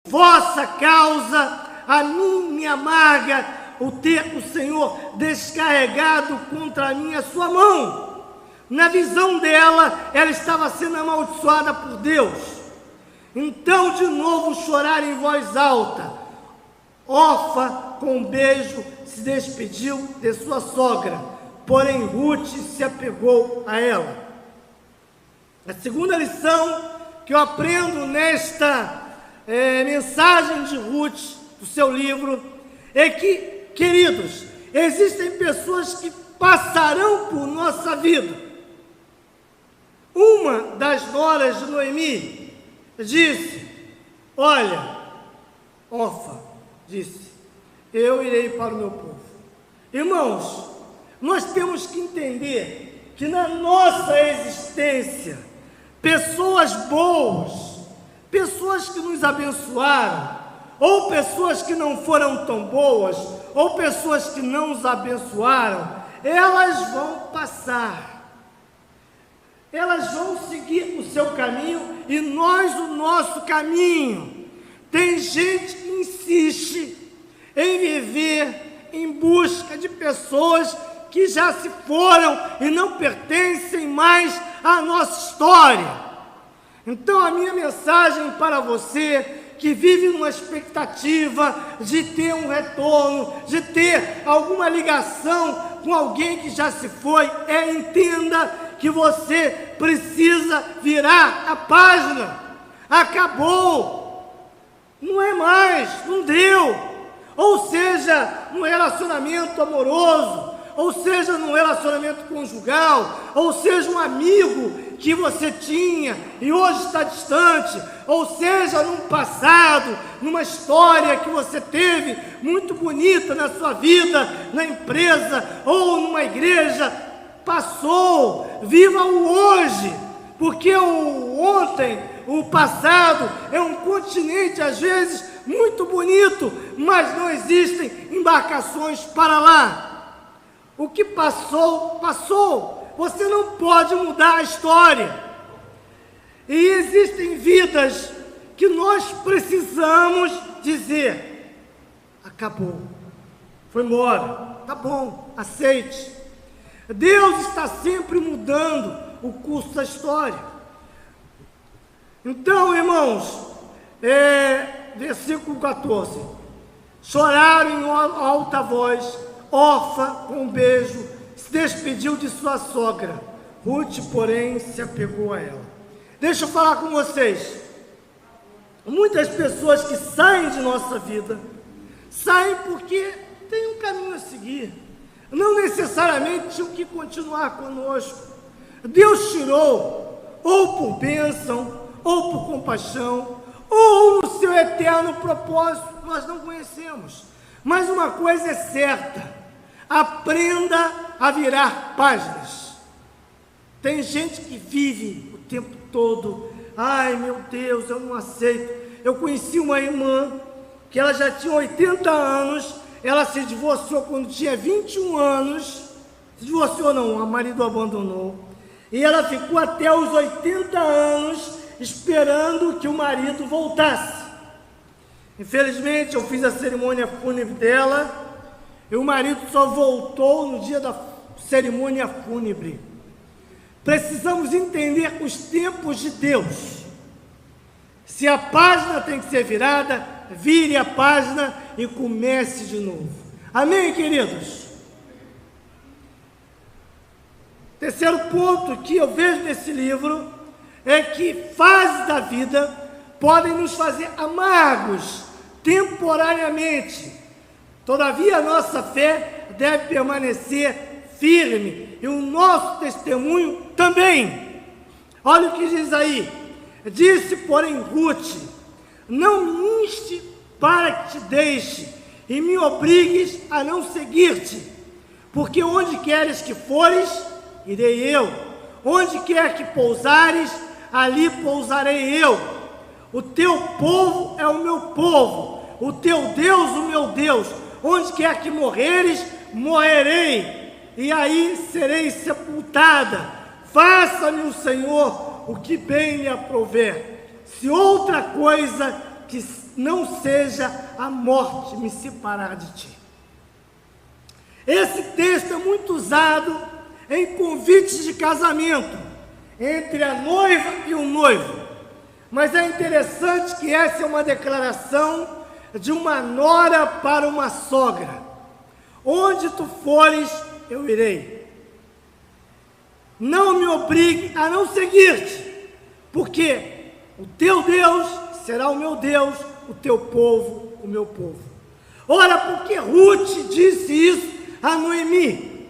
vossa causa, a mim me amarga o ter o Senhor descarregado contra mim a sua mão. Na visão dela, ela estava sendo amaldiçoada por Deus. Então de novo choraram em voz alta. Orfa, com um beijo, se despediu de sua sogra, porém Ruth se apegou a ela. A segunda lição que eu aprendo nesta mensagem de Ruth, do seu livro, é que, queridos, existem pessoas que passarão por nossa vida. Uma das noras de Noemi disse: olha, Orfa disse, eu irei para o meu povo. Irmãos, nós temos que entender que na nossa existência, pessoas boas, pessoas que nos abençoaram, ou pessoas que não foram tão boas, ou pessoas que não nos abençoaram, elas vão passar. Elas vão seguir o seu caminho e nós o nosso caminho. Tem gente que insiste em viver em busca de pessoas que já se foram e não pertencem mais à nossa história. Então a minha mensagem para você que vive numa expectativa de ter um retorno, de ter alguma ligação com alguém que já se foi, entenda que você precisa virar a página. Acabou, não é mais, não deu. Ou seja, num relacionamento amoroso, ou seja, num relacionamento conjugal, ou seja, um amigo que você tinha e hoje está distante, ou seja, num passado, numa história que você teve muito bonita na sua vida, na empresa ou numa igreja, passou. Viva o hoje, porque o ontem, o passado é um continente às vezes muito bonito, mas não existem embarcações para lá. O que passou, passou. Você não pode mudar a história. E existem vidas que nós precisamos dizer: acabou, foi embora, tá bom, aceite. Deus está sempre mudando o curso da história. Então, irmãos, versículo 14: choraram em alta voz. Orfa, com um beijo, se despediu de sua sogra. Ruth, porém, se apegou a ela. Deixa eu falar com vocês. Muitas pessoas que saem de nossa vida, saem porque tem um caminho a seguir. Não necessariamente tinham que continuar conosco. Deus tirou, ou por bênção, ou por compaixão, ou no seu eterno propósito, nós não conhecemos. Mas uma coisa é certa: aprenda a virar páginas. Tem gente que vive o tempo todo: ai meu Deus, eu não aceito. Eu conheci uma irmã que ela já tinha 80 anos, ela se divorciou quando tinha 21 anos, se divorciou não, o marido abandonou, e ela ficou até os 80 anos esperando que o marido voltasse. Infelizmente eu fiz a cerimônia fúnebre dela, e o marido só voltou no dia da cerimônia fúnebre. Precisamos entender os tempos de Deus. Se a página tem que ser virada, vire a página e comece de novo. Amém, queridos? Terceiro ponto que eu vejo nesse livro é que fases da vida podem nos fazer amargos temporariamente. Todavia, a nossa fé deve permanecer firme e o nosso testemunho também. Olha o que diz aí: disse, porém, Ruth: não me inste para que te deixe e me obrigues a não seguir-te, porque onde queres que fores, irei eu, onde quer que pousares, ali pousarei eu. O teu povo é o meu povo, o teu Deus o meu Deus. Onde quer que morreres, morrerei, e aí serei sepultada. Faça-me o Senhor o que bem lhe aprouver. Se outra coisa que não seja a morte me separar de ti. Esse texto é muito usado em convites de casamento entre a noiva e o noivo, mas é interessante que essa é uma declaração de uma nora para uma sogra: onde tu fores, eu irei. Não me obrigue a não seguir-te, porque o teu Deus será o meu Deus, o teu povo, o meu povo. Ora, porque Ruth disse isso a Noemi.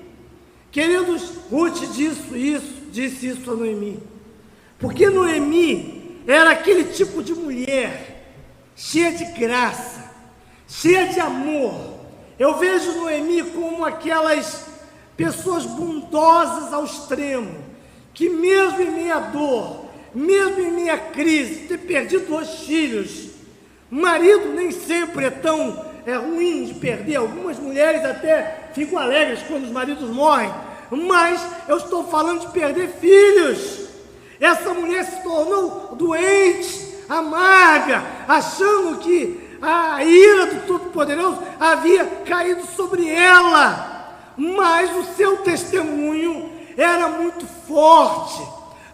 Queridos, Ruth disse isso a Noemi, porque Noemi era aquele tipo de mulher, cheia de graça, cheia de amor. Eu vejo Noemi como aquelas pessoas bondosas ao extremo, que mesmo em minha dor, mesmo em minha crise, ter perdido 2 filhos, marido nem sempre é tão ruim de perder. Algumas mulheres até ficam alegres quando os maridos morrem, mas eu estou falando de perder filhos. Essa mulher se tornou doente, amarga, achando que a ira do Todo-Poderoso havia caído sobre ela, mas o seu testemunho era muito forte,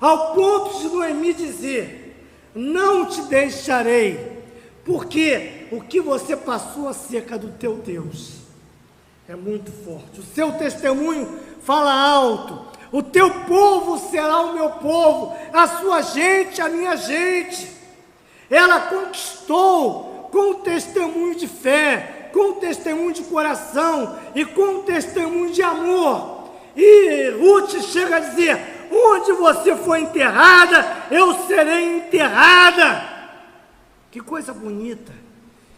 ao ponto de Noemi dizer: não te deixarei, porque o que você passou acerca do teu Deus é muito forte. O seu testemunho fala alto. O teu povo será o meu povo, a sua gente, a minha gente. Ela conquistou com o testemunho de fé, com o testemunho de coração e com o testemunho de amor. E Ruth chega a dizer: onde você for enterrada, eu serei enterrada. Que coisa bonita,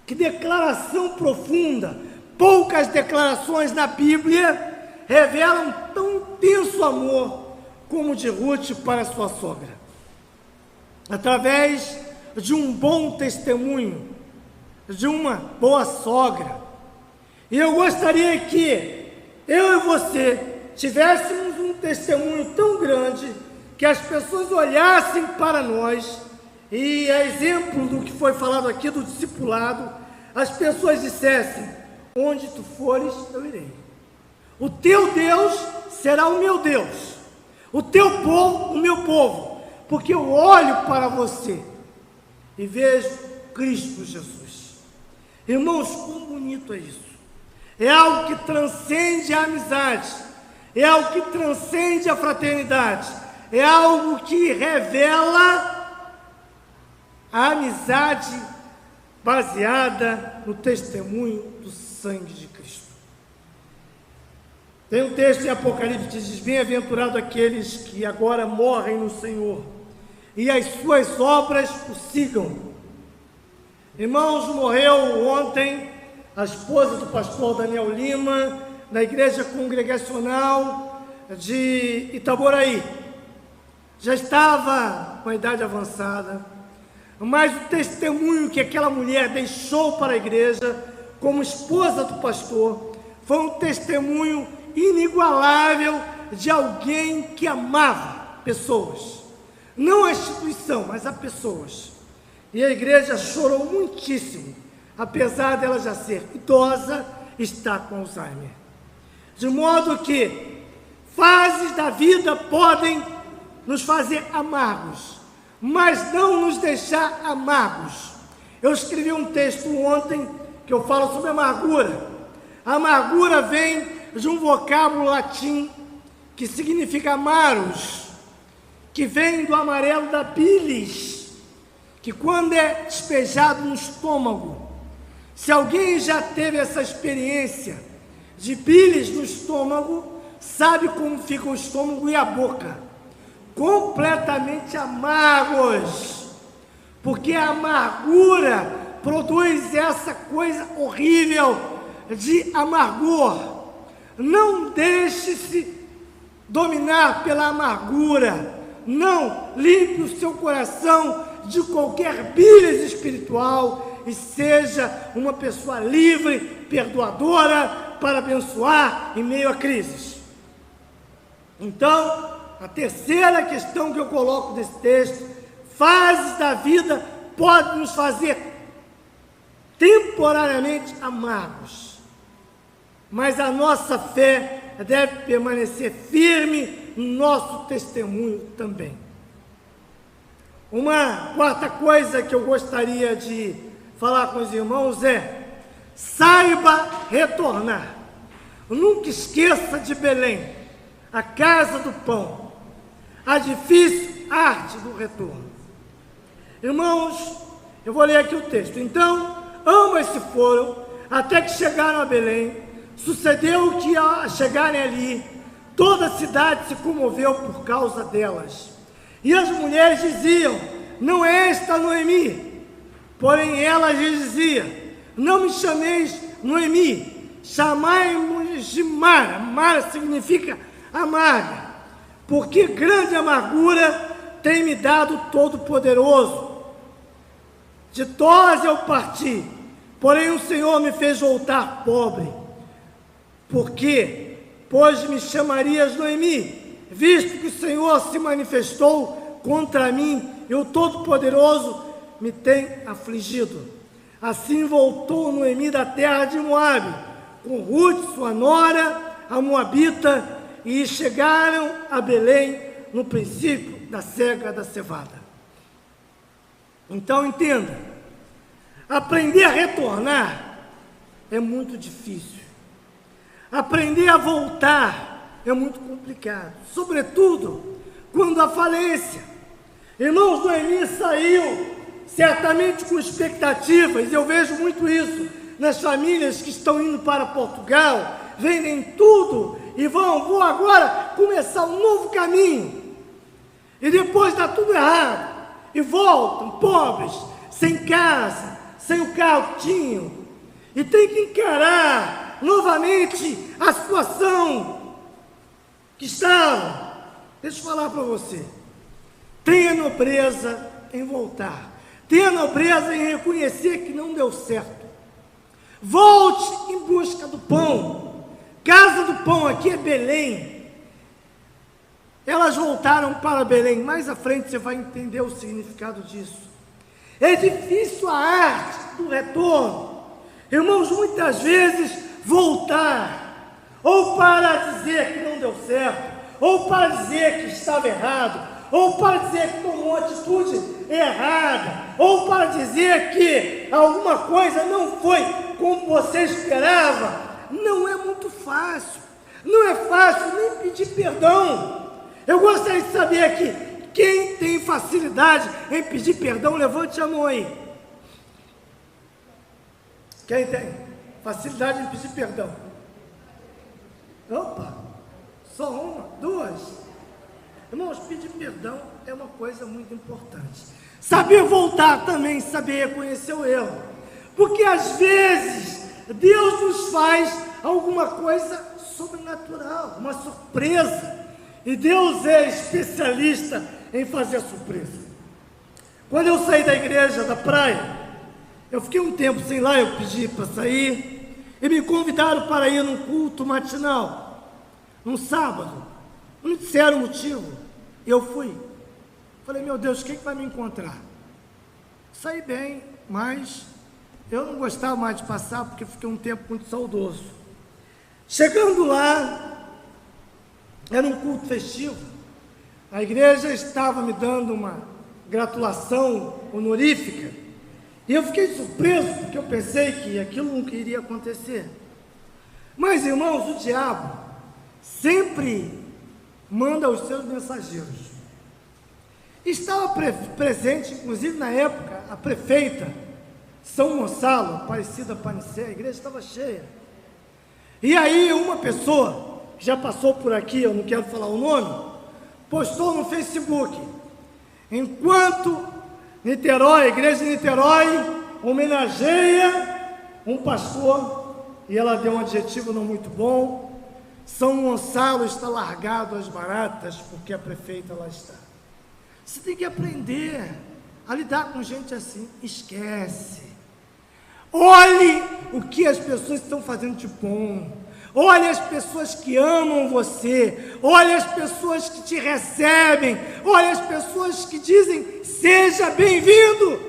que declaração profunda. Poucas declarações na Bíblia revelam tão intenso amor como o de Ruth para sua sogra. Através de um bom testemunho, de uma boa sogra. E eu gostaria que eu e você tivéssemos um testemunho tão grande que as pessoas olhassem para nós e, a exemplo do que foi falado aqui do discipulado, as pessoas dissessem: onde tu fores, eu irei. O teu Deus será o meu Deus, o teu povo, o meu povo, porque eu olho para você e vejo Cristo Jesus. Irmãos, quão bonito é isso! É algo que transcende a amizade, é algo que transcende a fraternidade, é algo que revela a amizade baseada no testemunho do sangue de Cristo. Tem um texto em Apocalipse que diz: bem-aventurado aqueles que agora morrem no Senhor e as suas obras o sigam. Irmãos, morreu ontem a esposa do pastor Daniel Lima, na igreja congregacional de Itaboraí. Já estava com a idade avançada, mas o testemunho que aquela mulher deixou para a igreja como esposa do pastor foi um testemunho inigualável de alguém que amava pessoas, não a instituição, mas a pessoas. E a igreja chorou muitíssimo, apesar dela já ser idosa, está com Alzheimer. De modo que fases da vida podem nos fazer amargos, mas não nos deixar amargos. Eu escrevi um texto ontem que eu falo sobre amargura. A amargura vem de um vocábulo latim que significa amarus, que vem do amarelo da bilis, que quando é despejado no estômago, se alguém já teve essa experiência de bilis no estômago, sabe como fica o estômago e a boca, completamente amargos, porque a amargura produz essa coisa horrível de amargor. Não deixe-se dominar pela amargura, não limpe o seu coração de qualquer bilis espiritual e seja uma pessoa livre, perdoadora, para abençoar em meio a crises. Então, a terceira questão que eu coloco desse texto: fases da vida podem nos fazer temporariamente amargos, mas a nossa fé deve permanecer firme no nosso testemunho também. Uma quarta coisa que eu gostaria de falar com os irmãos é: saiba retornar. Nunca esqueça de Belém, a casa do pão, a difícil arte do retorno. Irmãos, eu vou ler aqui o texto. Então, ambas se foram, até que chegaram a Belém. Sucedeu que, ao chegarem ali, toda a cidade se comoveu por causa delas. E as mulheres diziam: não é esta Noemi? Porém ela lhes dizia: não me chameis Noemi, chamai-me de Mara. Mara significa amarga, porque grande amargura tem me dado Todo-Poderoso. De Tós eu parti, porém o Senhor me fez voltar pobre. Por quê? Pois me chamarias Noemi, visto que o Senhor se manifestou contra mim e o Todo-Poderoso me tem afligido. Assim voltou Noemi da terra de Moabe, com Ruth, sua nora, a Moabita, e chegaram a Belém no princípio da cega da cevada. Então entenda, aprender a retornar é muito difícil. Aprender a voltar é muito complicado, sobretudo quando há falência. Irmãos, Noemi saiu certamente com expectativas. Eu vejo muito isso nas famílias que estão indo para Portugal, vendem tudo e vou agora começar um novo caminho. E depois dá tudo errado e voltam pobres, sem casa, sem o carro que tinham, e tem que encarar novamente a situação que estavam. Deixa eu falar para você: tenha nobreza em voltar, tenha nobreza em reconhecer que não deu certo. Volte em busca do pão. Casa do pão aqui é Belém. Elas voltaram para Belém. Mais à frente você vai entender o significado disso. É difícil a arte do retorno. Irmãos, muitas vezes voltar, ou para dizer que não deu certo, ou para dizer que estava errado, ou para dizer que tomou uma atitude errada, ou para dizer que alguma coisa não foi como você esperava, não é muito fácil. Não é fácil nem pedir perdão. Eu gostaria de saber aqui, quem tem facilidade em pedir perdão, levante a mão aí. Quem tem facilidade em pedir perdão? Opa, só uma, duas. Irmãos, pedir perdão é uma coisa muito importante. Saber voltar também, saber reconhecer o erro. Porque às vezes Deus nos faz alguma coisa sobrenatural, uma surpresa. E Deus é especialista em fazer surpresa. Quando eu saí da igreja da praia, eu fiquei um tempo sem lá, eu pedi para sair, e me convidaram para ir num culto matinal, num sábado. Não me disseram o motivo, eu fui. Falei: meu Deus, quem que vai me encontrar? Saí bem, mas eu não gostava mais de passar, porque fiquei um tempo muito saudoso. Chegando lá, era um culto festivo, a igreja estava me dando uma gratulação honorífica, e eu fiquei surpreso, porque eu pensei que aquilo nunca iria acontecer. Mas, irmãos, o diabo sempre manda os seus mensageiros. Estava presente, inclusive na época, a prefeita São Gonçalo, Aparecida Panicé, a igreja estava cheia. E aí uma pessoa que já passou por aqui, eu não quero falar o nome, postou no Facebook: enquanto Niterói, a igreja de Niterói homenageia um pastor, e ela deu um adjetivo não muito bom, São Gonçalo está largado às baratas, porque a prefeita lá está. Você tem que aprender a lidar com gente assim. Esquece. Olhe o que as pessoas estão fazendo de bom. Olhe as pessoas que amam você. Olhe as pessoas que te recebem. Olhe as pessoas que dizem: seja bem-vindo.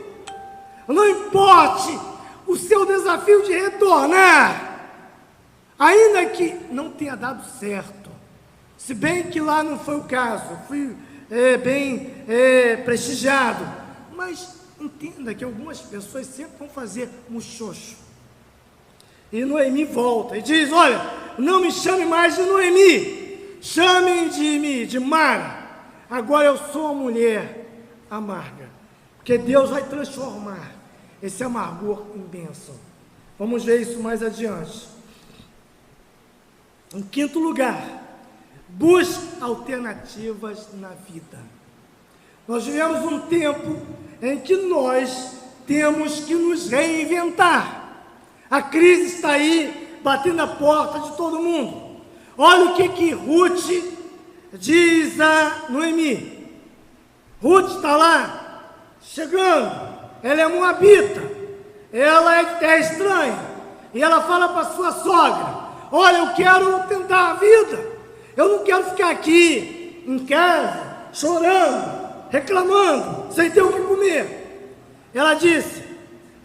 Não importe o seu desafio de retornar, ainda que não tenha dado certo, se bem que lá não foi o caso, fui bem prestigiado, mas entenda que algumas pessoas sempre vão fazer muxoxo. E Noemi volta e diz: olha, não me chame mais de Noemi, chamem de Mara, agora eu sou uma mulher amarga, porque Deus vai transformar esse amargor em bênção. Vamos ver isso mais adiante. Em quinto lugar, busque alternativas na vida. Nós vivemos um tempo em que nós temos que nos reinventar. A crise está aí, batendo a porta de todo mundo. Olha o que Ruth diz a Noemi. Ruth está lá, chegando, ela é moabita, ela é de terra estranha, e ela fala para sua sogra: olha, eu quero tentar a vida, eu não quero ficar aqui em casa, chorando, reclamando, sem ter o que comer. Ela disse,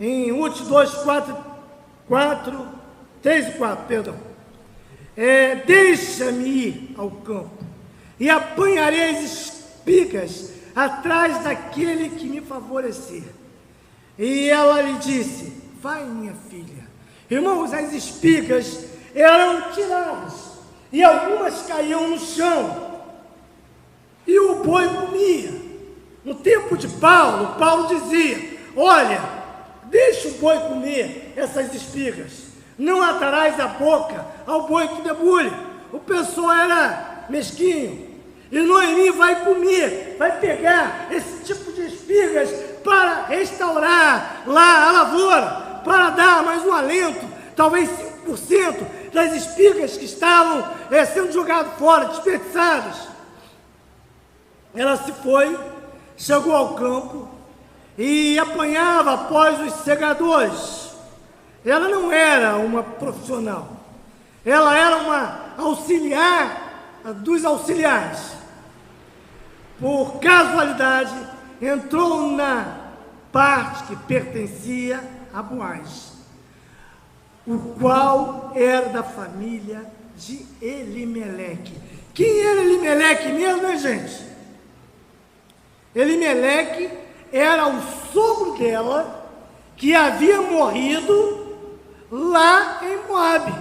em Ruth 3 e 4, perdão, deixa-me ir ao campo, e apanharei as espigas atrás daquele que me favorecer. E ela lhe disse: vai, minha filha. Irmãos, as espigas eram tiradas, e algumas caíam no chão, e o boi comia. No tempo de Paulo, Paulo dizia: olha, deixa o boi comer essas espigas, não atarás a boca ao boi que debulha. O pessoal era mesquinho, e Noemi vai comer, vai pegar esse tipo de espigas para restaurar lá a lavoura, para dar mais um alento, talvez 5% das espigas que estavam sendo jogadas fora, desperdiçadas. Ela se foi, chegou ao campo e apanhava após os segadores. Ela não era uma profissional, ela era uma auxiliar dos auxiliares. Por casualidade, entrou na parte que pertencia a Boaz, o qual era da família de Elimeleque. Quem era Elimeleque mesmo, né, gente? Elimeleque era o sogro dela, que havia morrido lá em Moabe,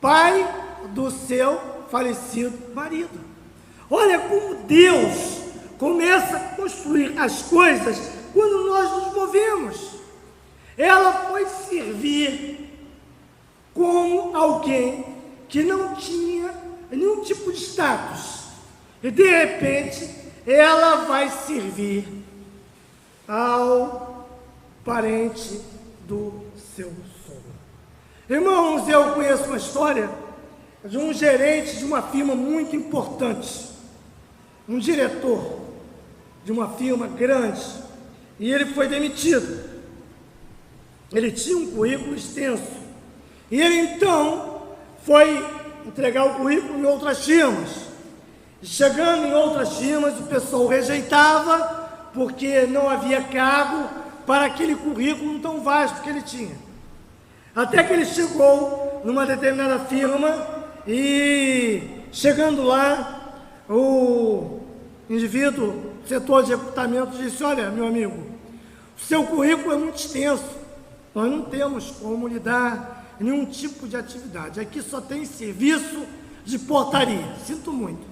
pai do seu falecido marido. Olha como Deus começa a construir as coisas quando nós nos movemos. Ela foi servir como alguém que não tinha nenhum tipo de status, e de repente ela vai servir ao parente do seu sogro. Irmãos, eu conheço uma história de um gerente de uma firma muito importante, um diretor de uma firma grande, e ele foi demitido. Ele tinha um currículo extenso, e ele então foi entregar o currículo em outras firmas. E chegando em outras firmas, o pessoal rejeitava, porque não havia cargo para aquele currículo tão vasto que ele tinha. Até que ele chegou numa determinada firma, e chegando lá, o indivíduo do setor de recrutamento disse: olha, meu amigo, o seu currículo é muito extenso, nós não temos como lhe dar nenhum tipo de atividade, aqui só tem serviço de portaria, sinto muito.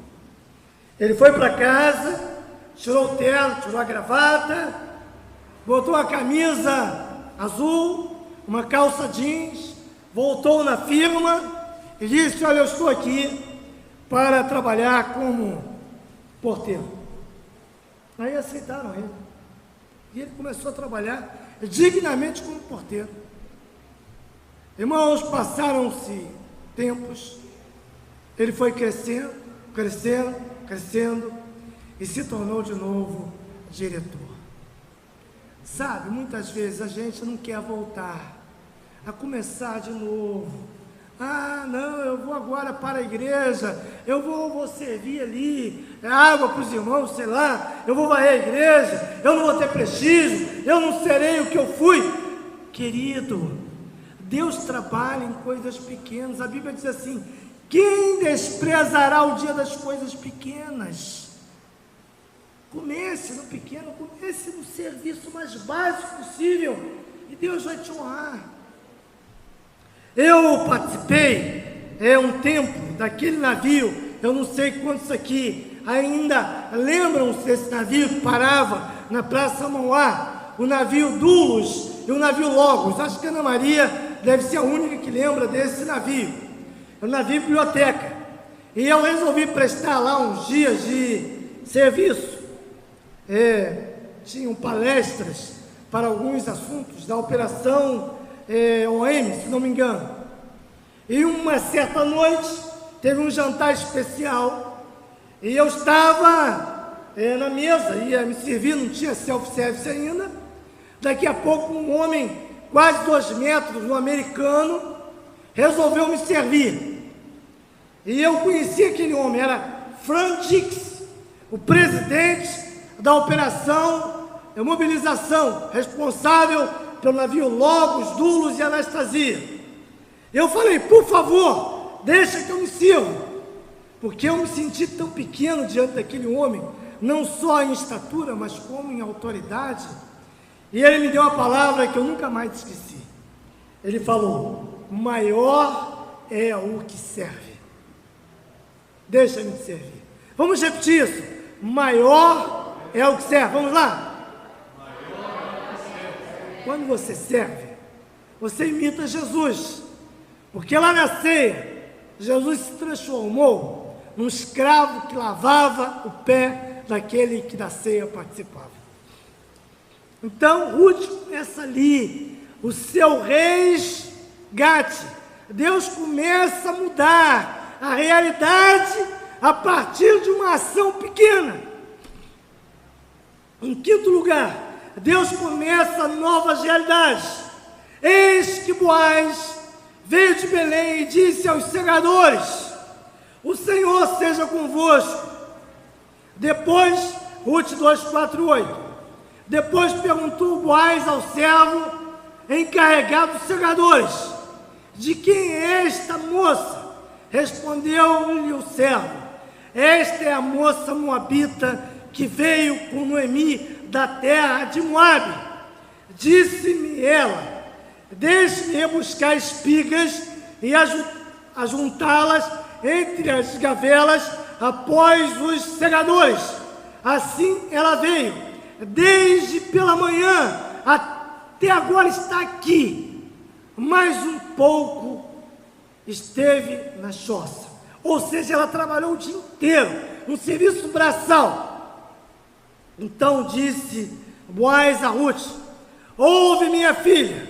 Ele foi para casa, tirou o terno, tirou a gravata, botou a camisa azul, uma calça jeans, voltou na firma e disse: olha, eu estou aqui para trabalhar como porteiro. Aí aceitaram ele, e ele começou a trabalhar dignamente como porteiro. Irmãos, passaram-se tempos, ele foi crescendo, e se tornou de novo diretor. Sabe, muitas vezes a gente não quer voltar a começar de novo. Ah, não, eu vou agora para a igreja, eu vou servir ali água para os irmãos, sei lá, eu vou varrer a igreja, eu não vou ter prestígio, eu não serei o que eu fui. Querido, Deus trabalha em coisas pequenas. A Bíblia diz assim: quem desprezará o dia das coisas pequenas? Comece no pequeno, comece no serviço mais básico possível, e Deus vai te honrar. Eu participei, um tempo, daquele navio. Eu não sei quantos aqui ainda lembram-se desse navio que parava na Praça Mauá, o navio Dulos e o navio Logos. Acho que a Ana Maria deve ser a única que lembra desse navio. É um navio biblioteca. E eu resolvi prestar lá uns dias de serviço. Tinham palestras para alguns assuntos da operação OM, se não me engano. E uma certa noite teve um jantar especial e eu estava na mesa, ia me servir, não tinha self-service ainda. Daqui a pouco um homem, quase 2 metros, um americano, resolveu me servir. E eu conheci aquele homem, era Frank Dix, o presidente da operação mobilização, responsável pelo navio Logos, Dulos e Anastasia. Eu falei: por favor, deixa que eu me sirvo, porque eu me senti tão pequeno diante daquele homem, não só em estatura, mas como em autoridade. E ele me deu uma palavra que eu nunca mais esqueci. Ele falou: maior é o que serve. Deixa-me te servir. Vamos repetir isso: maior é o que serve. Vamos lá? Quando você serve, você imita Jesus, porque lá na ceia, Jesus se transformou num escravo que lavava o pé daquele que da ceia participava. Então, Ruth começa ali, o seu resgate. Deus começa a mudar a realidade a partir de uma ação pequena. Em quinto lugar, Deus começa novas realidades. Eis que Boaz veio de Belém e disse aos segadores: o Senhor seja convosco. Depois, Ruth 2:4-8. Depois perguntou Boaz ao servo encarregado dos segadores: de quem é esta moça? Respondeu-lhe o servo: esta é a moça moabita que veio com Noemi da terra de Moabe. Disse-me ela: deixe-me rebuscar espigas e ajuntá-las entre as gavelas após os segadores. Assim ela veio, desde pela manhã até agora está aqui, mais um pouco esteve na choça. Ou seja, ela trabalhou o dia inteiro no serviço braçal. Então disse Boaz a Ruth: ouve, minha filha,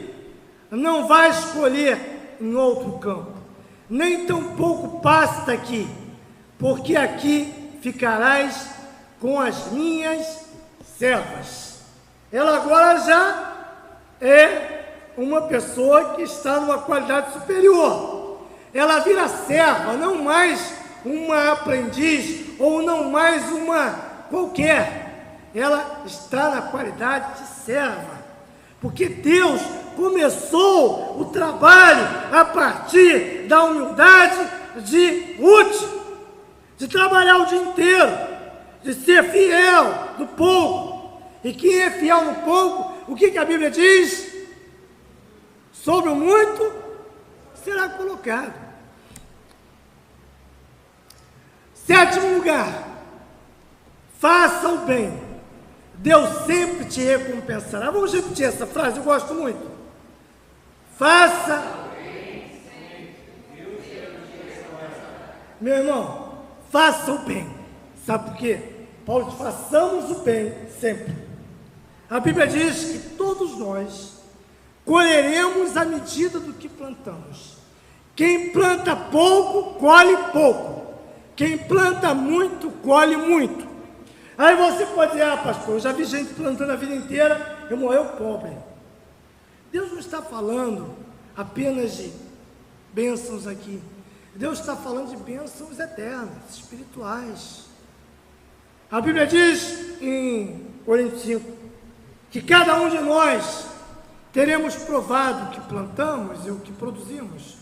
não vais colher em outro campo, nem tampouco passe daqui, porque aqui ficarás com as minhas servas. Ela agora já é uma pessoa que está numa qualidade superior. Ela vira serva, não mais uma aprendiz ou não mais uma qualquer. Ela está na qualidade de serva, porque Deus começou o trabalho a partir da humildade de Ruth, de trabalhar o dia inteiro, de ser fiel no pouco. E quem é fiel no pouco, o que a Bíblia diz? Sobre o muito será colocado. Sétimo lugar, faça o bem, Deus sempre te recompensará. Vamos repetir essa frase, eu gosto muito. Faça o bem, Deus sempre te recompensará. Meu irmão, faça o bem. Sabe por quê? Paulo diz: façamos o bem sempre. A Bíblia diz que todos nós colheremos à medida do que plantamos. Quem planta pouco, colhe pouco. Quem planta muito, colhe muito. Aí você pode dizer: ah, pastor, eu já vi gente plantando a vida inteira e morreu pobre. Deus não está falando apenas de bênçãos aqui. Deus está falando de bênçãos eternas, espirituais. A Bíblia diz em Coríntios 5 que cada um de nós teremos provado o que plantamos e o que produzimos.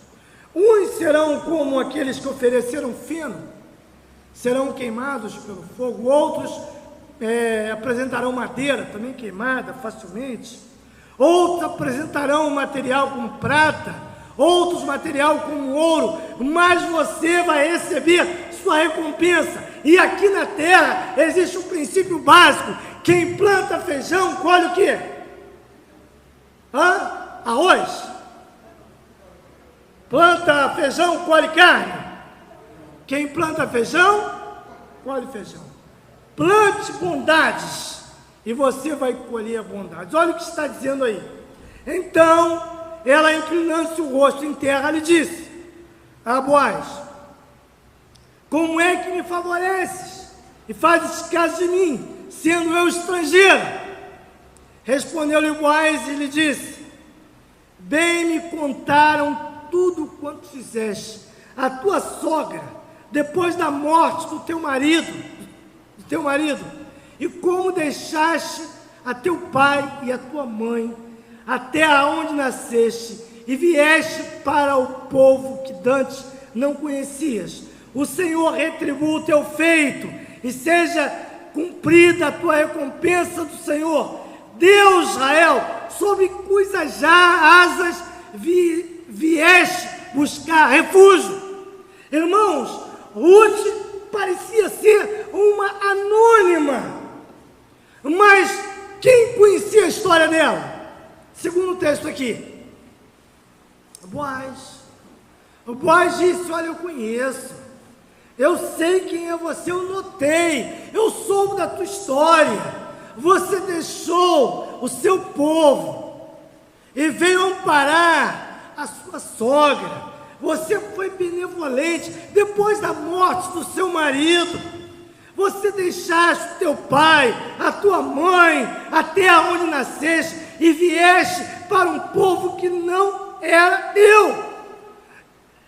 Uns serão como aqueles que ofereceram feno, serão queimados pelo fogo. Outros apresentarão madeira, também queimada facilmente. Outros apresentarão material como prata, outros material como ouro, mas você vai receber sua recompensa. E aqui na terra existe um princípio básico: quem planta feijão colhe o quê? Arroz. Planta feijão, colhe carne. Quem planta feijão, colhe feijão. Plante bondades e você vai colher bondades. Olha o que está dizendo aí. Então, ela, inclinando-se o rosto em terra, lhe disse: Boaz, como é que me favoreces e fazes caso de mim, sendo eu estrangeira? Respondeu-lhe Boaz e lhe disse: bem me contaram tudo quanto fizeste a tua sogra depois da morte do teu marido, e como deixaste a teu pai e a tua mãe, a terra onde nasceste, e vieste para o povo que dantes não conhecias. O Senhor retribua o teu feito, e seja cumprida a tua recompensa do Senhor, Deus Israel, sobre cujas asas vieste buscar refúgio. Irmãos, Ruth parecia ser uma anônima, mas quem conhecia a história dela? Segundo o texto aqui, Boaz disse: olha, eu conheço, eu sei quem é você, eu notei, eu soube da tua história. Você deixou o seu povo e veio amparar a sua sogra. Você foi benevolente depois da morte do seu marido. Você deixaste o teu pai, a tua mãe, a terra onde nasceste, e vieste para um povo que não era eu.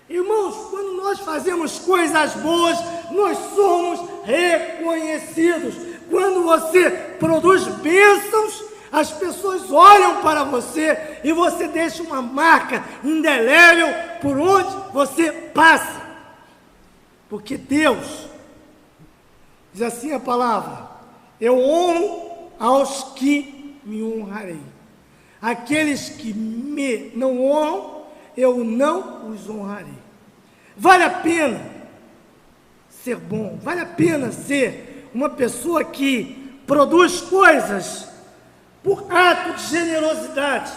Irmãos, quando nós fazemos coisas boas, nós somos reconhecidos. Quando você produz bênçãos, as pessoas olham para você e você deixa uma marca indelével por onde você passa. Porque Deus, diz assim a palavra: eu honro aos que me honrarei. Aqueles que me não honram, eu não os honrarei. Vale a pena ser bom, vale a pena ser uma pessoa que produz coisas por ato de generosidade.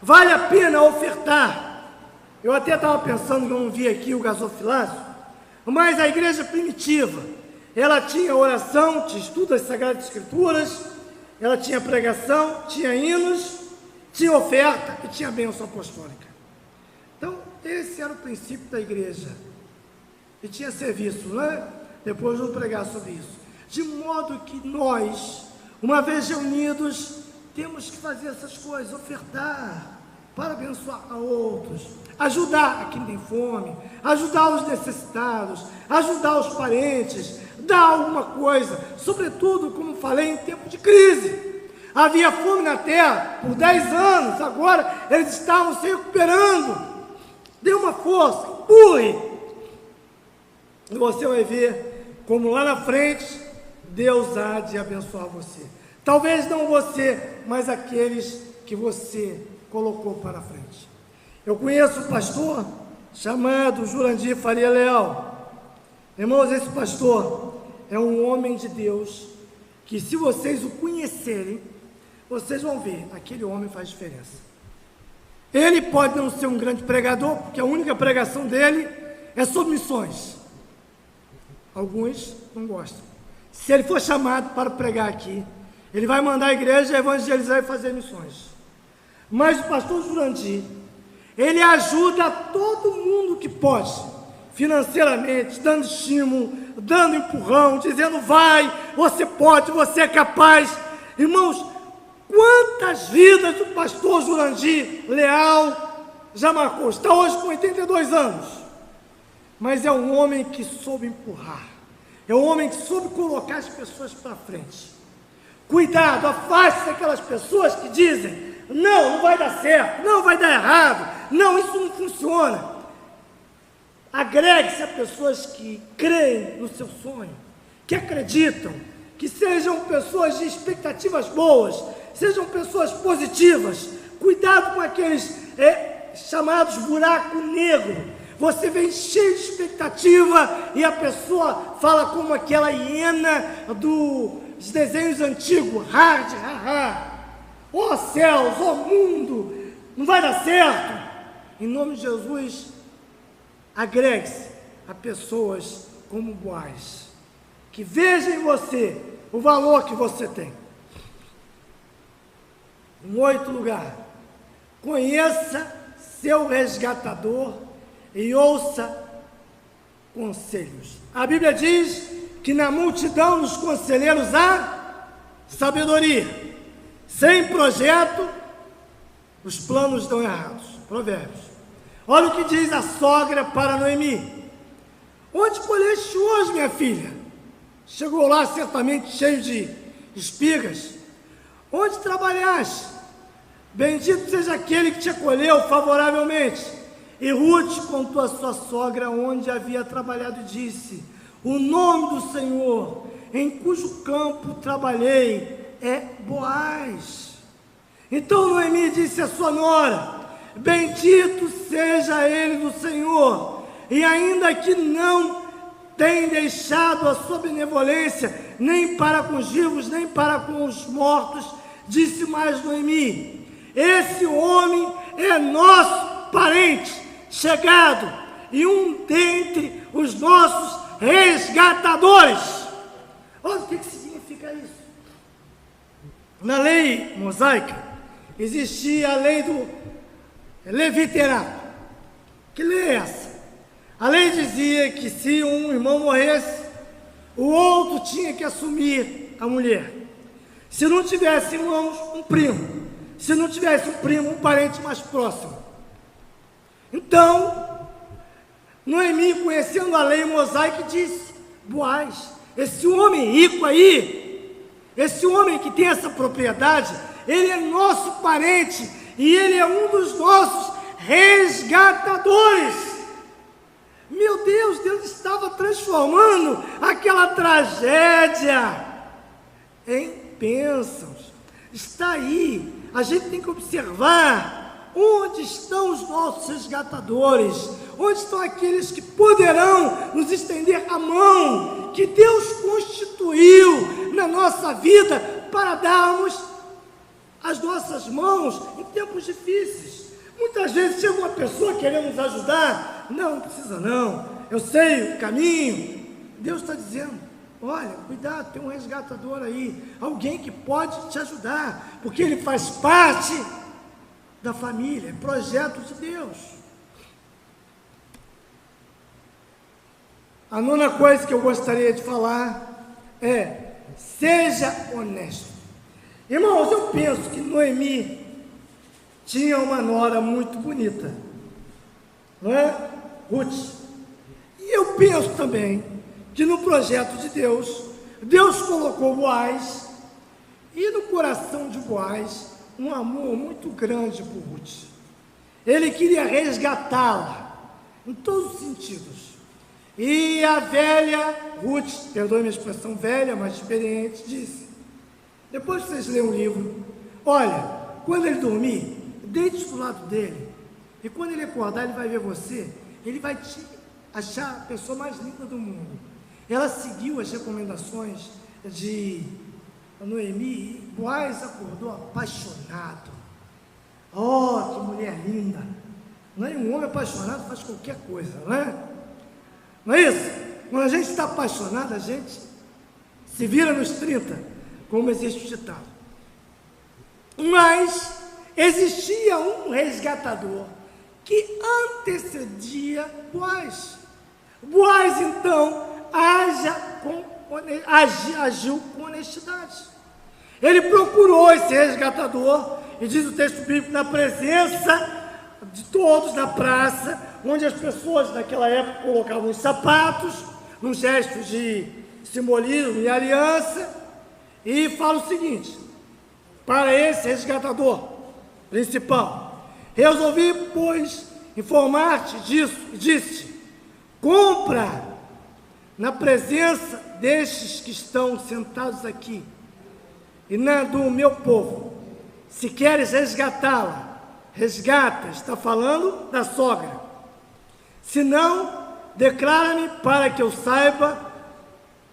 Vale a pena ofertar. Eu até estava pensando que eu não vi aqui o gasofilácio, mas a igreja primitiva, ela tinha oração, tinha estudo das Sagradas Escrituras, ela tinha pregação, tinha hinos, tinha oferta e tinha bênção apostólica. Então, esse era o princípio da igreja. E tinha serviço, né? Depois vamos pregar sobre isso. De modo que nós, uma vez reunidos, temos que fazer essas coisas, ofertar para abençoar a outros, ajudar a quem tem fome, ajudar os necessitados, ajudar os parentes, dar alguma coisa, sobretudo, como falei, em tempo de crise. Havia fome na terra por 10 anos, agora eles estavam se recuperando. Dê uma força, empurre, e você vai ver como lá na frente Deus há de abençoar você. Talvez não você, mas aqueles que você colocou para frente. Eu conheço um pastor chamado Jurandir Faria Leal. Irmãos, esse pastor é um homem de Deus que, se vocês o conhecerem, vocês vão ver, aquele homem faz diferença. Ele pode não ser um grande pregador, porque a única pregação dele é sobre missões. Alguns não gostam. Se ele for chamado para pregar aqui, ele vai mandar a igreja evangelizar e fazer missões. Mas o pastor Jurandir, ele ajuda todo mundo que pode, financeiramente, dando estímulo, dando empurrão, dizendo: vai, você pode, você é capaz. Irmãos, quantas vidas o pastor Jurandir Leal já marcou? Está hoje com 82 anos. Mas é um homem que soube empurrar, é um homem que soube colocar as pessoas para frente. Cuidado, afaste aquelas pessoas que dizem: não vai dar certo, não vai dar errado, não, isso não funciona. Agregue-se a pessoas que creem no seu sonho, que acreditam, que sejam pessoas de expectativas boas, sejam pessoas positivas. Cuidado com aqueles chamados buraco negro. Você vem cheio de expectativa e a pessoa fala como aquela hiena dos desenhos antigos, hard, ó céus, ó mundo, não vai dar certo. Em nome de Jesus, agregue-se a pessoas como Boaz, que vejam em você o valor que você tem. Em 8º lugar, conheça seu resgatador e ouça conselhos. A Bíblia diz que na multidão dos conselheiros há sabedoria. Sem projeto, os planos dão errados. Provérbios. Olha o que diz a sogra para Noemi. Onde colheste hoje, minha filha? Chegou lá certamente cheio de espigas. Onde trabalhaste? Bendito seja aquele que te acolheu favoravelmente. E Ruth contou a sua sogra onde havia trabalhado e disse: o nome do Senhor, em cujo campo trabalhei, é Boaz. Então Noemi disse à sua nora: bendito seja ele do Senhor, e ainda que não tem deixado a sua benevolência, nem para com os vivos, nem para com os mortos, disse mais Noemi: esse homem é nosso parente chegado e um dentre os nossos resgatadores. Olha o que significa isso. Na lei mosaica existia a lei do leviterato. Que lei é essa? A lei dizia que se um irmão morresse, o outro tinha que assumir a mulher. Se não tivesse irmãos, um primo. Se não tivesse um primo, um parente mais próximo. Então, Noemi, conhecendo a lei mosaica, disse: Boaz, esse homem rico aí, esse homem que tem essa propriedade, ele é nosso parente e ele é um dos nossos resgatadores. Meu Deus, Deus estava transformando aquela tragédia em bênçãos. Está aí, a gente tem que observar onde estão os nossos resgatadores, onde estão aqueles que poderão nos estender a mão, que Deus constituiu na nossa vida para darmos as nossas mãos em tempos difíceis. Muitas vezes chega uma pessoa querendo nos ajudar, não precisa não, eu sei o caminho. Deus está dizendo: olha, cuidado, tem um resgatador aí, alguém que pode te ajudar, porque ele faz parte da família, projeto de Deus. A 9ª coisa que eu gostaria de falar é: seja honesto. Irmãos, eu penso que Noemi tinha uma nora muito bonita, não é? Ruth. E eu penso também que no projeto de Deus, Deus colocou Boaz, e no coração de Boaz um amor muito grande por Ruth. Ele queria resgatá-la em todos os sentidos. E a velha Ruth, perdoe minha expressão velha, mas experiente, disse: depois que vocês lerem o livro, olha, quando ele dormir, deite do lado dele, e quando ele acordar, ele vai ver você, ele vai te achar a pessoa mais linda do mundo. Ela seguiu as recomendações de Noemi e Boaz acordou apaixonado. Oh, que mulher linda! Não é? Um homem apaixonado faz qualquer coisa, não é? Não é isso? Quando a gente está apaixonado, a gente se vira nos 30, como existe o ditado. Mas existia um resgatador que antecedia Boaz. Boaz, então, agiu com honestidade. Ele procurou esse resgatador, e diz o texto bíblico, na presença de todos na praça, onde as pessoas daquela época colocavam os sapatos, num gesto de simbolismo e aliança, e fala o seguinte para esse resgatador: principal. Resolvi, pois, informar-te disso e disse: compra na presença destes que estão sentados aqui e na do meu povo. Se queres resgatá-la, resgata, está falando da sogra. Se não, declara-me para que eu saiba,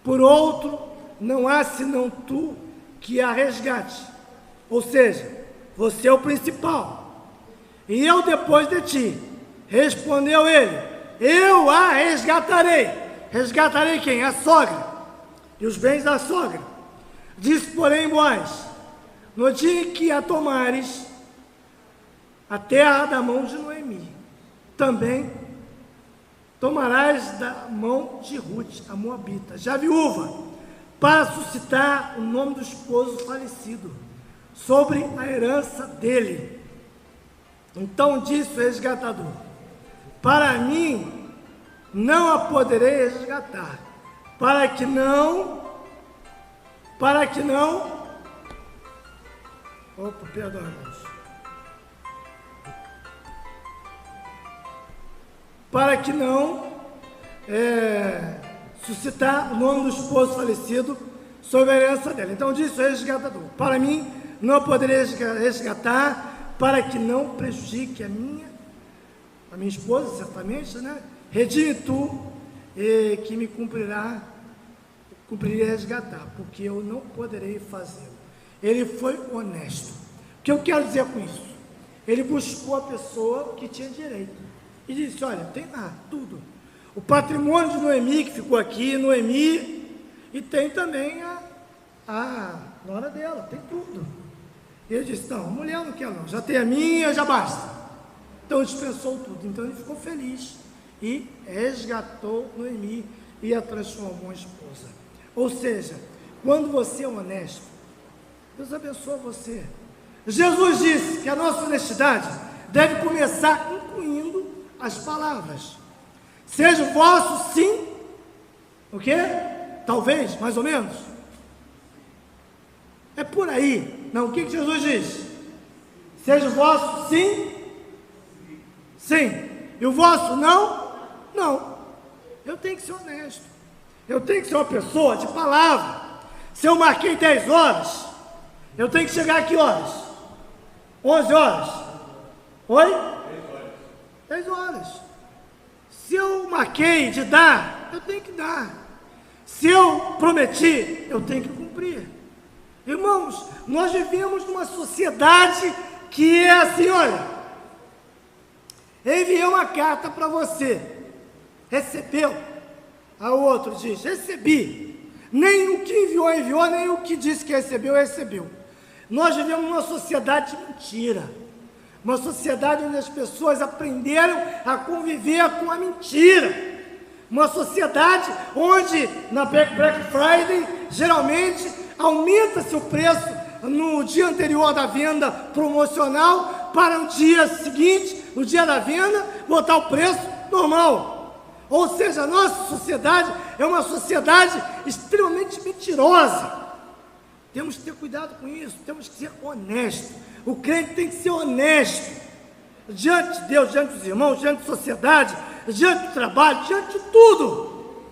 por outro, não há senão tu que a resgate. Ou seja, você é o principal. E eu depois de ti. Respondeu ele: eu a resgatarei. Resgatarei quem? A sogra. E os bens da sogra. Disse, porém, Boaz: no dia em que a tomares, a terra da mão de Noemi, também tomarás da mão de Ruth, a moabita, já viúva, para suscitar o nome do esposo falecido sobre a herança dele. Então disse o resgatador: para mim não a poderei resgatar, para que não, opa, perdão, irmãos, para que não suscitar o nome do esposo falecido sobre a herança dela. Então disse o resgatador: para mim não a poderei resgatar, para que não prejudique a minha esposa, certamente, né? Redime tu, que me cumprirei resgatar, porque eu não poderei fazê-lo. Ele foi honesto. O que eu quero dizer com isso? Ele buscou a pessoa que tinha direito e disse: olha, tem lá tudo. O patrimônio de Noemi, que ficou aqui, Noemi, e tem também a nora dela, tem tudo. E ele disse: não, mulher eu não quero não, já tem a minha, já basta. Então dispensou tudo. Então ele ficou feliz e resgatou Noemi e a transformou em esposa. Ou seja, quando você é honesto, Deus abençoa você. Jesus disse que a nossa honestidade deve começar incluindo as palavras. Seja o vosso sim, o quê? Talvez, mais ou menos. É por aí. Não, o que Jesus diz? Seja o vosso sim, sim. E o vosso não, não. Eu tenho que ser honesto. Eu tenho que ser uma pessoa de palavra. Se eu marquei 10 horas, eu tenho que chegar aqui horas? 11 horas? Oi? 10 horas. Se eu marquei de dar, eu tenho que dar. Se eu prometi, eu tenho que cumprir. Irmãos, nós vivemos numa sociedade que é assim, olha, eu enviei uma carta para você, recebeu? A outro diz: recebi. Nem o que enviou, enviou, nem o que disse que recebeu, recebeu. Nós vivemos numa sociedade de mentira. Uma sociedade onde as pessoas aprenderam a conviver com a mentira. Uma sociedade onde na Black Friday geralmente aumenta-se o preço no dia anterior da venda promocional para no dia seguinte, no dia da venda, botar o preço normal. Ou seja, a nossa sociedade é uma sociedade extremamente mentirosa. Temos que ter cuidado com isso, temos que ser honestos. O crente tem que ser honesto diante de Deus, diante dos irmãos, diante da sociedade, diante do trabalho, diante de tudo.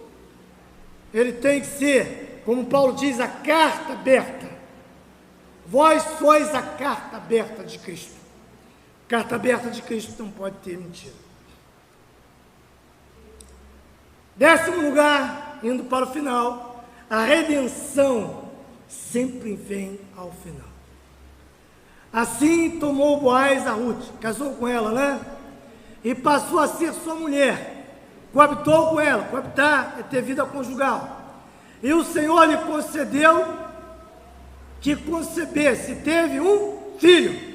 Ele tem que ser, como Paulo diz, a carta aberta. Vós sois a carta aberta de Cristo. Carta aberta de Cristo não pode ter mentira. 10º lugar, indo para o final, a redenção sempre vem ao final. Assim tomou Boaz a Ruth, casou com ela, né? E passou a ser sua mulher, coabitou com ela. Coabitar é ter vida conjugal. E o Senhor lhe concedeu que concebesse, teve um filho.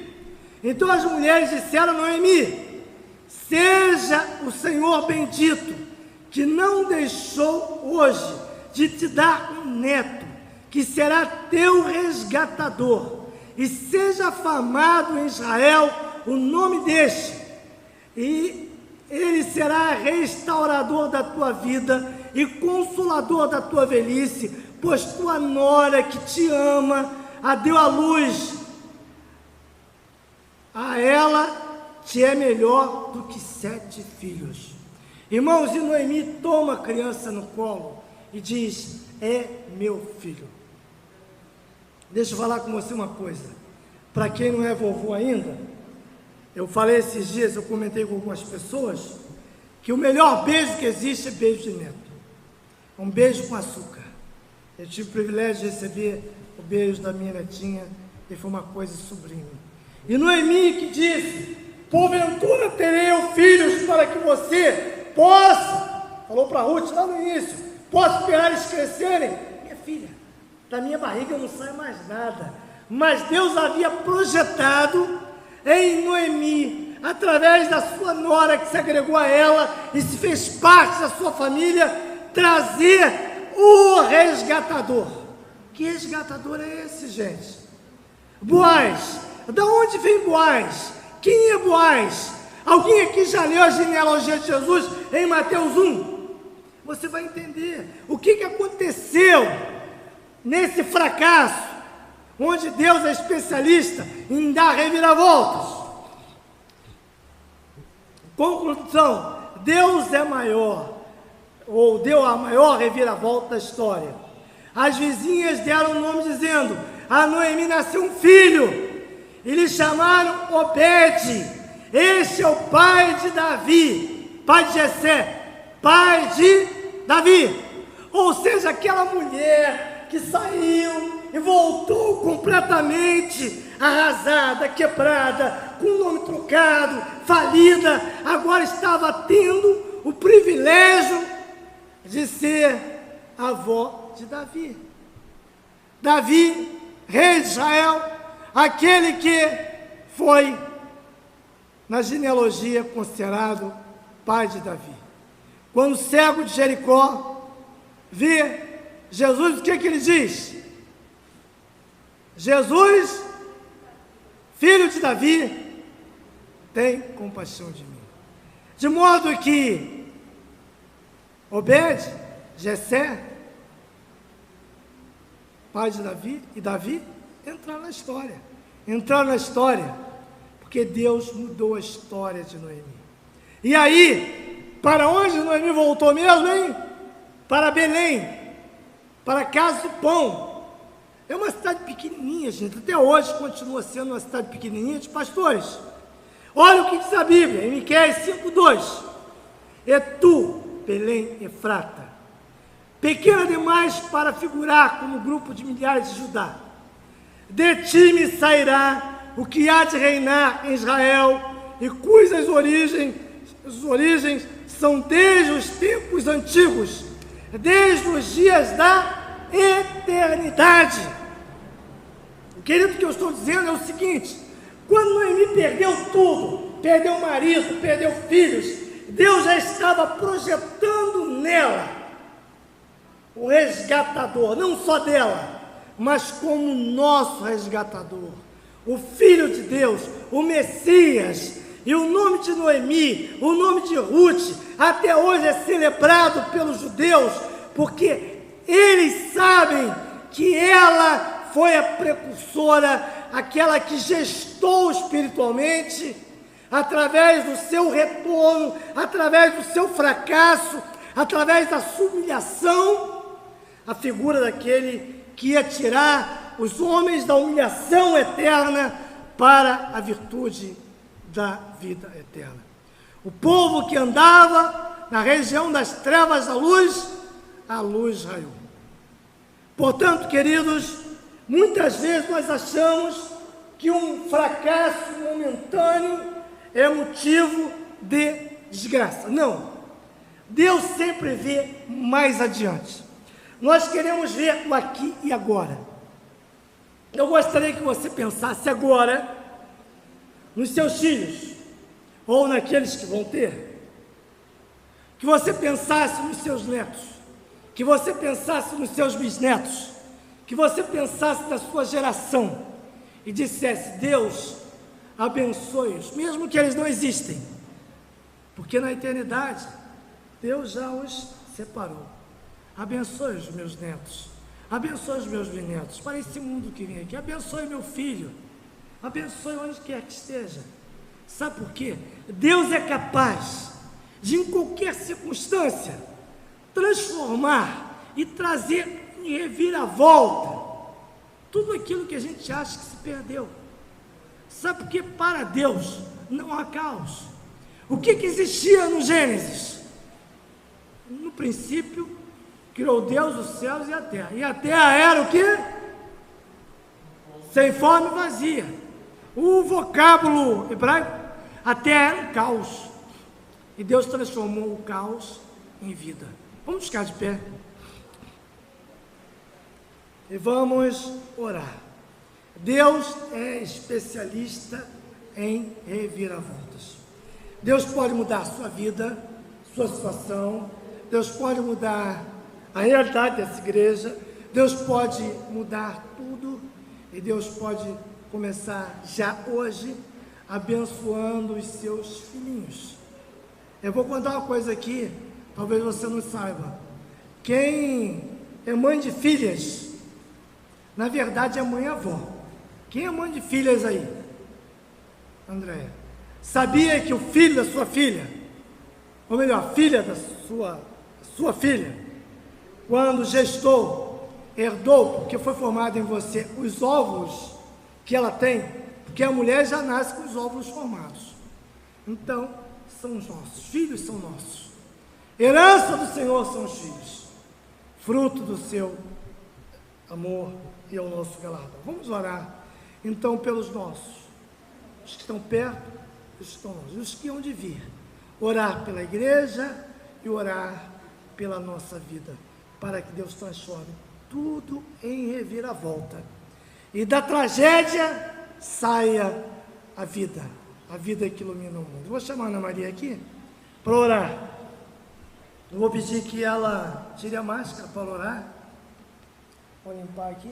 Então as mulheres disseram a Noemi: seja o Senhor bendito, que não deixou hoje de te dar um neto, que será teu resgatador, e seja afamado em Israel o nome deste, e ele será restaurador da tua vida e consolador da tua velhice, pois tua nora que te ama a deu à luz a ela te é melhor do que 7 filhos. Irmãos, e Noemi toma a criança no colo e diz: é meu filho. Deixa eu falar com você uma coisa. Para quem não é vovô ainda, eu falei esses dias, eu comentei com algumas pessoas, que o melhor beijo que existe é beijo de neto. Um beijo com açúcar. Eu tive o privilégio de receber o beijo da minha netinha e foi uma coisa sublime. E Noemi que disse: porventura terei eu filhos para que você possa, falou para Ruth lá no início, possa esperar eles crescerem. Minha filha, da minha barriga não sai mais nada. Mas Deus havia projetado em Noemi, através da sua nora que se agregou a ela e se fez parte da sua família, trazer o resgatador. Que resgatador é esse, gente? Boaz. Da onde vem Boaz? Quem é Boaz? Alguém aqui já leu a genealogia de Jesus em Mateus 1? Você vai entender o que aconteceu nesse fracasso, onde Deus é especialista em dar reviravoltas. Conclusão: Deus é maior, ou deu a maior reviravolta da história. As vizinhas deram o nome dizendo: a Noemi nasceu um filho, e lhe chamaram Obed. Este é o pai de Davi, pai de Jessé, pai de Davi. Ou seja, aquela mulher que saiu e voltou completamente arrasada, quebrada, com o nome trocado, falida, agora estava tendo o privilégio de ser avó de Davi. Davi, rei de Israel, aquele que foi na genealogia considerado pai de Davi. Quando o cego de Jericó vê Jesus, o que ele diz? Jesus, filho de Davi, tem compaixão de mim. De modo que Obed, Jessé, pai de Davi, e Davi entraram na história. Entraram na história porque Deus mudou a história de Noemi. E aí, para onde Noemi voltou mesmo, hein? Para Belém, para a casa do pão. É uma cidade pequenininha, gente. Até hoje continua sendo uma cidade pequenininha de pastores. Olha o que diz a Bíblia, em Miqueias 5:2. E tu, Belém Efrata, pequena demais para figurar como grupo de milhares de Judá, de ti me sairá o que há de reinar em Israel, e cujas origens são desde os tempos antigos, desde os dias da eternidade. O querido, que eu estou dizendo é o seguinte: quando Noemi perdeu tudo, perdeu o marido, perdeu filhos, Deus já estava projetando nela o resgatador, não só dela, mas como nosso resgatador, o Filho de Deus, o Messias. E o nome de Noemi, o nome de Ruth, até hoje é celebrado pelos judeus, porque eles sabem que ela foi a precursora, aquela que gestou espiritualmente, através do seu retorno, através do seu fracasso, através da sua humilhação, a figura daquele que ia tirar os homens da humilhação eterna para a virtude da vida eterna. O povo que andava na região das trevas da luz, a luz raiou. Portanto, queridos, muitas vezes nós achamos que um fracasso momentâneo é motivo de desgraça. Não. Deus sempre vê mais adiante. Nós queremos ver o aqui e agora. Eu gostaria que você pensasse agora nos seus filhos, ou naqueles que vão ter. Que você pensasse nos seus netos, que você pensasse nos seus bisnetos, que você pensasse na sua geração e dissesse: Deus abençoe-os, mesmo que eles não existem, porque na eternidade Deus já os separou. Abençoe os meus netos, abençoe os meus bisnetos, para esse mundo que vem aqui, abençoe meu filho, Abençoe onde quer que esteja. Sabe por quê? Deus é capaz de, em qualquer circunstância, transformar e trazer em reviravolta tudo aquilo que a gente acha que se perdeu. Sabe por quê? Para Deus não há caos. O que existia no Gênesis? No princípio, criou Deus os céus e a terra. E a terra era o quê? Sem forma e vazia. O vocábulo hebraico, a terra era um caos. E Deus transformou o caos em vida. Vamos ficar de pé. E vamos orar. Deus é especialista em reviravoltas. Deus pode mudar a sua vida, sua situação. Deus pode mudar a realidade dessa igreja. Deus pode mudar tudo. E Deus pode começar já hoje abençoando os seus filhinhos. Eu vou contar uma coisa aqui, talvez você não saiba. Quem é mãe de filhas, na verdade é mãe e avó. Quem é mãe de filhas aí? Andréia. Sabia que o filho da sua filha, ou melhor, a filha da sua filha, quando gestou, herdou, porque foi formado em você, os óvulos que ela tem, porque a mulher já nasce com os óvulos formados. Então, são os nossos, filhos são nossos. Herança do Senhor são os filhos, fruto do seu amor e ao nosso galardão. Vamos orar, então, pelos nossos, os que estão perto, os que estão longe, os que hão de vir. Orar pela igreja e orar pela nossa vida, para que Deus transforme tudo em reviravolta. E da tragédia saia a vida que ilumina o mundo. Vou chamar a Ana Maria aqui para orar. Eu vou pedir que ela tire a máscara para orar. Vou limpar aqui.